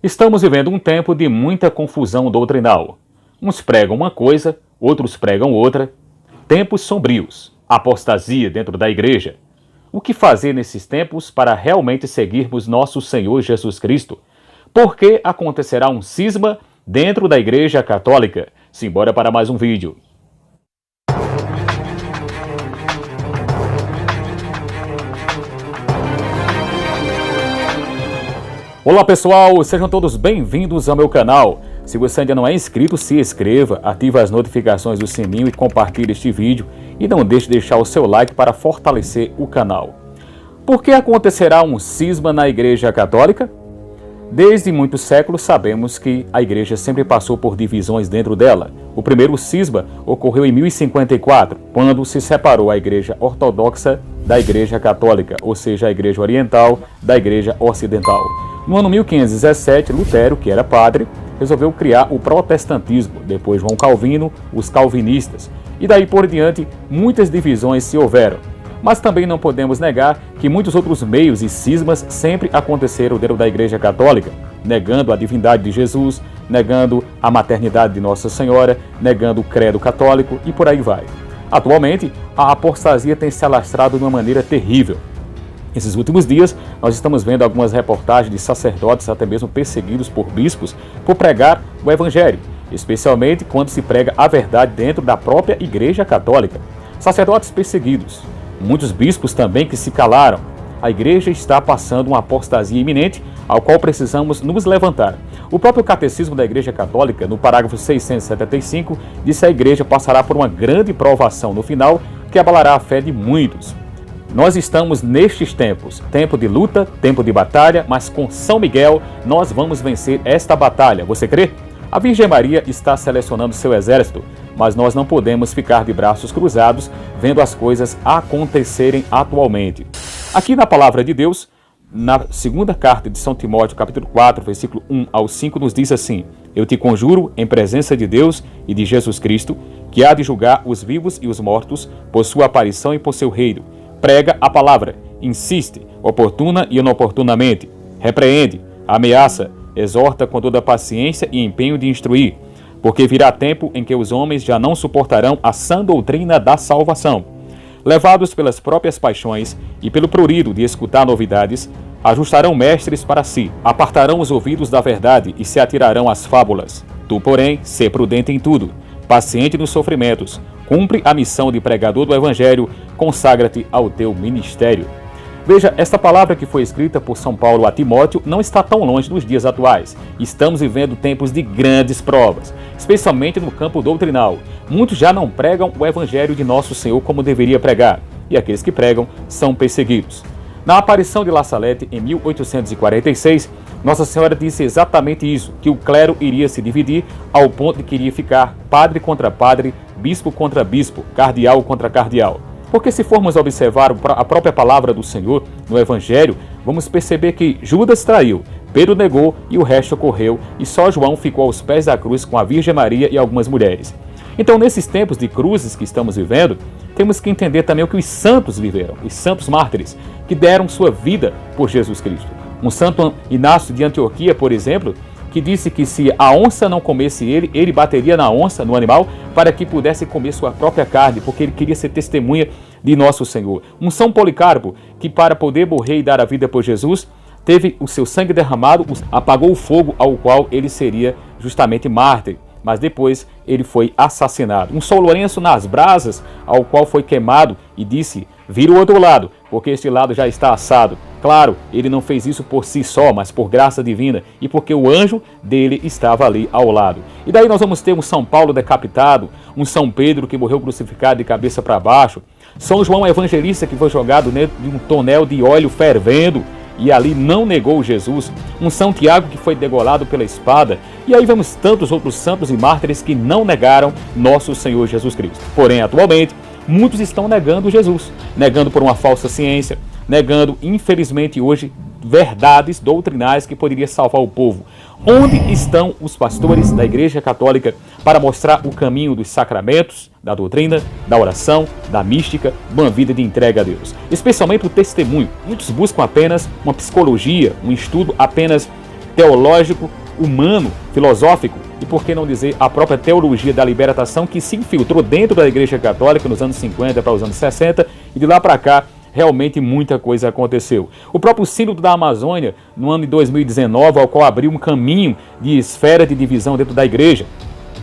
Estamos vivendo um tempo de muita confusão doutrinal. Uns pregam uma coisa, outros pregam outra. Tempos sombrios, apostasia dentro da igreja. O que fazer nesses tempos para realmente seguirmos nosso Senhor Jesus Cristo? Por que acontecerá um cisma dentro da Igreja Católica? Simbora para mais um vídeo. Olá pessoal, sejam todos bem-vindos ao meu canal. Se você ainda não é inscrito, se inscreva, ative as notificações do sininho e compartilhe este vídeo. E não deixe de deixar o seu like para fortalecer o canal. Por que acontecerá um cisma na Igreja Católica? Desde muitos séculos sabemos que a Igreja sempre passou por divisões dentro dela. O primeiro cisma ocorreu em 1054, quando se separou a Igreja Ortodoxa da Igreja Católica, ou seja, a Igreja Oriental da Igreja Ocidental. No ano 1517, Lutero, que era padre, resolveu criar o protestantismo, depois João Calvino, os calvinistas. E daí por diante, muitas divisões se houveram. Mas também não podemos negar que muitos outros meios e cismas sempre aconteceram dentro da Igreja Católica, negando a divindade de Jesus, negando a maternidade de Nossa Senhora, negando o credo católico e por aí vai. Atualmente, a apostasia tem se alastrado de uma maneira terrível. Nesses últimos dias, nós estamos vendo algumas reportagens de sacerdotes até mesmo perseguidos por bispos por pregar o Evangelho, especialmente quando se prega a verdade dentro da própria Igreja Católica. Sacerdotes perseguidos, muitos bispos também que se calaram. A Igreja está passando uma apostasia iminente, ao qual precisamos nos levantar. O próprio Catecismo da Igreja Católica, no parágrafo 675, diz que a Igreja passará por uma grande provação no final, que abalará a fé de muitos. Nós estamos nestes tempos, tempo de luta, tempo de batalha, mas com São Miguel nós vamos vencer esta batalha. Você crê? A Virgem Maria está selecionando seu exército, mas nós não podemos ficar de braços cruzados vendo as coisas acontecerem atualmente. Aqui na Palavra de Deus, na segunda carta de São Timóteo, capítulo 4, versículo 1 ao 5, nos diz assim: Eu te conjuro em presença de Deus e de Jesus Cristo, que há de julgar os vivos e os mortos por sua aparição e por seu reino. Prega a palavra, insiste, oportuna e inoportunamente, repreende, ameaça, exorta com toda paciência e empenho de instruir, porque virá tempo em que os homens já não suportarão a sã doutrina da salvação. Levados pelas próprias paixões e pelo prurido de escutar novidades, ajustarão mestres para si, apartarão os ouvidos da verdade e se atirarão às fábulas. Tu, porém, sê prudente em tudo, paciente nos sofrimentos, cumpre a missão de pregador do Evangelho, consagra-te ao teu ministério. Veja, esta palavra que foi escrita por São Paulo a Timóteo não está tão longe dos dias atuais. Estamos vivendo tempos de grandes provas, especialmente no campo doutrinal. Muitos já não pregam o Evangelho de Nosso Senhor como deveria pregar, e aqueles que pregam são perseguidos. Na aparição de La Salette, em 1846, Nossa Senhora disse exatamente isso, que o clero iria se dividir ao ponto de que iria ficar padre contra padre, bispo contra bispo, cardeal contra cardeal. Porque se formos observar a própria palavra do Senhor no Evangelho, vamos perceber que Judas traiu, Pedro negou e o resto ocorreu, e só João ficou aos pés da cruz com a Virgem Maria e algumas mulheres. Então, nesses tempos de cruzes que estamos vivendo, temos que entender também o que os santos viveram, os santos mártires, que deram sua vida por Jesus Cristo. Um santo Inácio de Antioquia, por exemplo, que disse que se a onça não comesse ele, ele bateria na onça, no animal, para que pudesse comer sua própria carne, porque ele queria ser testemunha de Nosso Senhor. Um São Policarpo, que para poder morrer e dar a vida por Jesus, teve o seu sangue derramado, apagou o fogo ao qual ele seria justamente mártir, mas depois ele foi assassinado. Um São Lourenço nas brasas, ao qual foi queimado e disse: vira o outro lado, porque este lado já está assado. Claro, ele não fez isso por si só, mas por graça divina e porque o anjo dele estava ali ao lado. E daí nós vamos ter um São Paulo decapitado, um São Pedro que morreu crucificado de cabeça para baixo, São João Evangelista que foi jogado dentro de um tonel de óleo fervendo e ali não negou Jesus, um São Tiago que foi degolado pela espada, e aí vemos tantos outros santos e mártires que não negaram nosso Senhor Jesus Cristo. Porém, atualmente, muitos estão negando Jesus, negando por uma falsa ciência, negando, infelizmente hoje, verdades doutrinais que poderiam salvar o povo. Onde estão os pastores da Igreja Católica para mostrar o caminho dos sacramentos, da doutrina, da oração, da mística, de uma vida de entrega a Deus? Especialmente o testemunho. Muitos buscam apenas uma psicologia, um estudo apenas teológico, humano, filosófico e, por que não dizer, a própria teologia da libertação que se infiltrou dentro da Igreja Católica nos anos 50 para os anos 60 e de lá para cá realmente muita coisa aconteceu. O próprio Sínodo da Amazônia, no ano de 2019, ao qual abriu um caminho de esfera de divisão dentro da Igreja.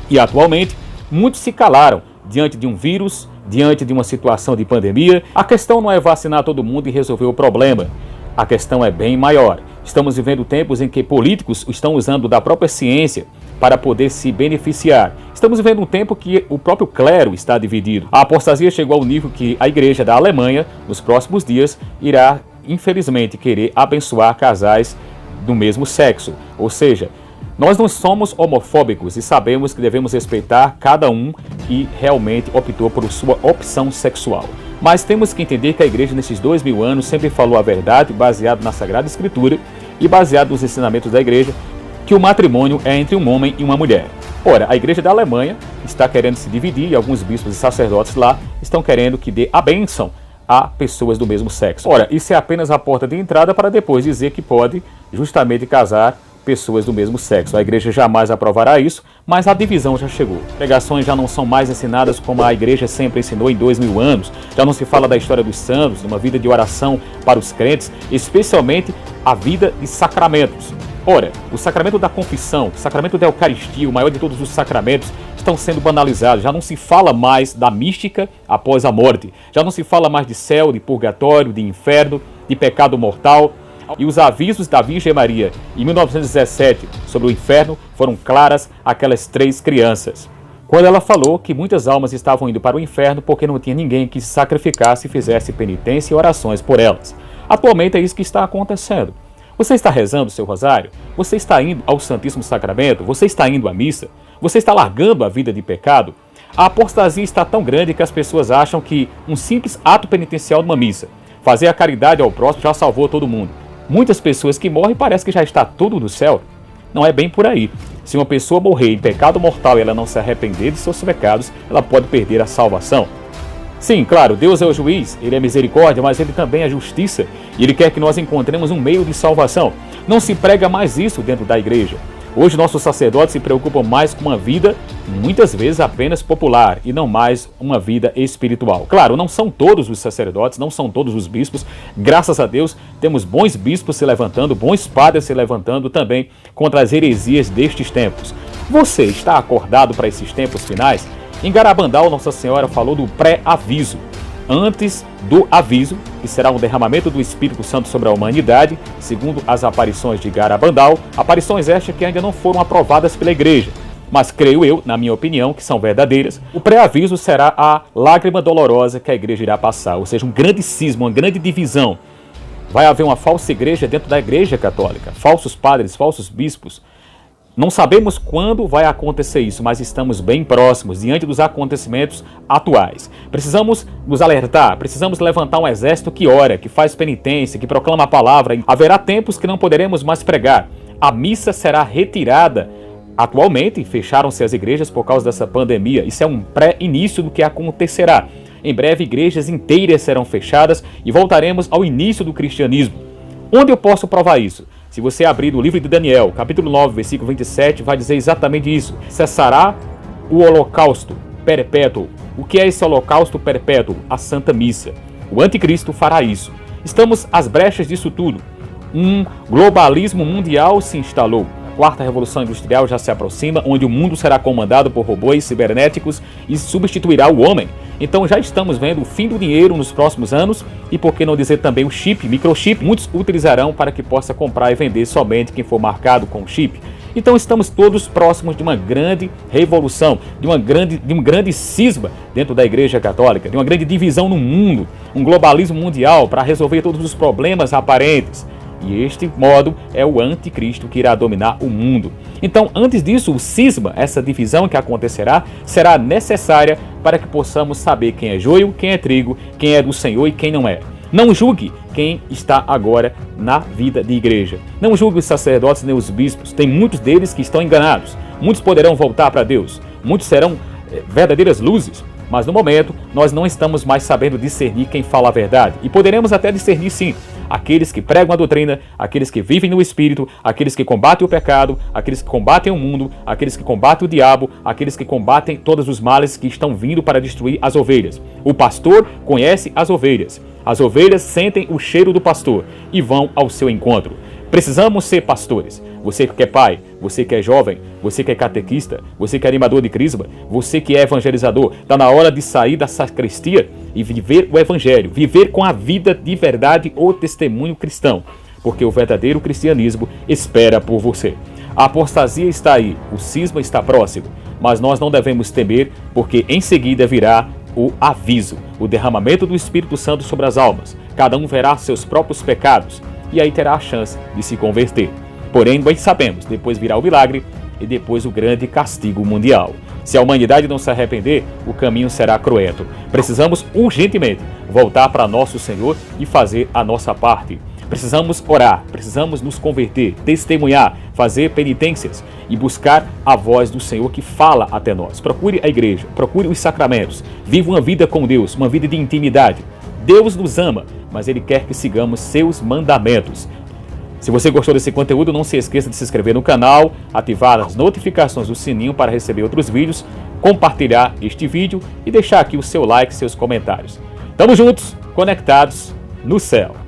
E atualmente, muitos se calaram diante de um vírus, diante de uma situação de pandemia. A questão não é vacinar todo mundo e resolver o problema. A questão é bem maior. Estamos vivendo tempos em que políticos estão usando da própria ciência para poder se beneficiar. Estamos vivendo um tempo que o próprio clero está dividido. A apostasia chegou ao nível que a Igreja da Alemanha, nos próximos dias, irá, infelizmente, querer abençoar casais do mesmo sexo. Ou seja, nós não somos homofóbicos e sabemos que devemos respeitar cada um que realmente optou por sua opção sexual. Mas temos que entender que a Igreja, nesses 2000 anos, sempre falou a verdade, baseado na Sagrada Escritura e baseado nos ensinamentos da Igreja, que o matrimônio é entre um homem e uma mulher. Ora, a Igreja da Alemanha está querendo se dividir e alguns bispos e sacerdotes lá estão querendo que dê a bênção a pessoas do mesmo sexo. Ora, isso é apenas a porta de entrada para depois dizer que pode justamente casar pessoas do mesmo sexo. A Igreja jamais aprovará isso, mas a divisão já chegou. Pregações já não são mais ensinadas como a Igreja sempre ensinou em 2000 anos. Já não se fala da história dos santos, de uma vida de oração para os crentes, especialmente a vida de sacramentos. Ora, o sacramento da confissão, o sacramento da Eucaristia, o maior de todos os sacramentos, estão sendo banalizados. Já não se fala mais da mística após a morte. Já não se fala mais de céu, de purgatório, de inferno, de pecado mortal. E os avisos da Virgem Maria em 1917 sobre o inferno foram claras àquelas 3 crianças, quando ela falou que muitas almas estavam indo para o inferno porque não tinha ninguém que se sacrificasse e fizesse penitência e orações por elas. Atualmente é isso que está acontecendo. Você está rezando o seu rosário? Você está indo ao Santíssimo Sacramento? Você está indo à missa? Você está largando a vida de pecado? A apostasia está tão grande que as pessoas acham que um simples ato penitencial numa missa, fazer a caridade ao próximo, já salvou todo mundo. Muitas pessoas que morrem parece que já está tudo no céu. Não é bem por aí. Se uma pessoa morrer em pecado mortal e ela não se arrepender de seus pecados, ela pode perder a salvação. Sim, claro, Deus é o juiz, Ele é misericórdia, mas Ele também é justiça. E Ele quer que nós encontremos um meio de salvação. Não se prega mais isso dentro da igreja. Hoje nossos sacerdotes se preocupam mais com uma vida, muitas vezes apenas popular, e não mais uma vida espiritual. Claro, não são todos os sacerdotes, não são todos os bispos. Graças a Deus, temos bons bispos se levantando, bons padres se levantando também contra as heresias destes tempos. Você está acordado para esses tempos finais? Em Garabandal, Nossa Senhora falou do pré-aviso. Antes do aviso, que será um derramamento do Espírito Santo sobre a humanidade, segundo as aparições de Garabandal, aparições estas que ainda não foram aprovadas pela Igreja, mas creio eu, na minha opinião, que são verdadeiras. O pré-aviso será a lágrima dolorosa que a Igreja irá passar, ou seja, um grande cisma, uma grande divisão. Vai haver uma falsa igreja dentro da Igreja Católica, falsos padres, falsos bispos. Não sabemos quando vai acontecer isso, mas estamos bem próximos, diante dos acontecimentos atuais. Precisamos nos alertar, precisamos levantar um exército que ora, que faz penitência, que proclama a palavra. Haverá tempos que não poderemos mais pregar. A missa será retirada. Atualmente, fecharam-se as igrejas por causa dessa pandemia. Isso é um pré-início do que acontecerá. Em breve, igrejas inteiras serão fechadas e voltaremos ao início do cristianismo. Onde eu posso provar isso? Se você abrir o livro de Daniel, capítulo 9, versículo 27, vai dizer exatamente isso. Cessará o holocausto perpétuo. O que é esse holocausto perpétuo? A Santa Missa. O anticristo fará isso. Estamos às brechas disso tudo. Um globalismo mundial se instalou. A quarta revolução industrial já se aproxima, onde o mundo será comandado por robôs cibernéticos e substituirá o homem. Então já estamos vendo o fim do dinheiro nos próximos anos e por que não dizer também o chip, microchip, muitos utilizarão para que possa comprar e vender somente quem for marcado com o chip. Então estamos todos próximos de uma grande revolução, de um grande cisma dentro da Igreja Católica, de uma grande divisão no mundo, um globalismo mundial para resolver todos os problemas aparentes. E este modo é o anticristo que irá dominar o mundo. Então, antes disso, o cisma, essa divisão que acontecerá, será necessária para que possamos saber quem é joio, quem é trigo, quem é do Senhor e quem não é. Não julgue quem está agora na vida de igreja. Não julgue os sacerdotes nem os bispos. Tem muitos deles que estão enganados. Muitos poderão voltar para Deus. Muitos serão verdadeiras luzes. Mas no momento, nós não estamos mais sabendo discernir quem fala a verdade. E poderemos até discernir sim, aqueles que pregam a doutrina, aqueles que vivem no Espírito, aqueles que combatem o pecado, aqueles que combatem o mundo, aqueles que combatem o diabo, aqueles que combatem todos os males que estão vindo para destruir as ovelhas. O pastor conhece as ovelhas. As ovelhas sentem o cheiro do pastor e vão ao seu encontro. Precisamos ser pastores. Você que é pai, você que é jovem, você que é catequista, você que é animador de crisma, você que é evangelizador, está na hora de sair da sacristia e viver o evangelho, viver com a vida de verdade o testemunho cristão, porque o verdadeiro cristianismo espera por você. A apostasia está aí, o cisma está próximo, mas nós não devemos temer, porque em seguida virá o aviso, o derramamento do Espírito Santo sobre as almas. Cada um verá seus próprios pecados e aí terá a chance de se converter. Porém, bem sabemos, depois virá o milagre e depois o grande castigo mundial. Se a humanidade não se arrepender, o caminho será cruento. Precisamos urgentemente voltar para nosso Senhor e fazer a nossa parte. Precisamos orar, precisamos nos converter, testemunhar, fazer penitências e buscar a voz do Senhor que fala até nós. Procure a igreja, procure os sacramentos, viva uma vida com Deus, uma vida de intimidade. Deus nos ama, mas Ele quer que sigamos seus mandamentos. Se você gostou desse conteúdo, não se esqueça de se inscrever no canal, ativar as notificações do sininho para receber outros vídeos, compartilhar este vídeo e deixar aqui o seu like e seus comentários. Tamo juntos, conectados no céu.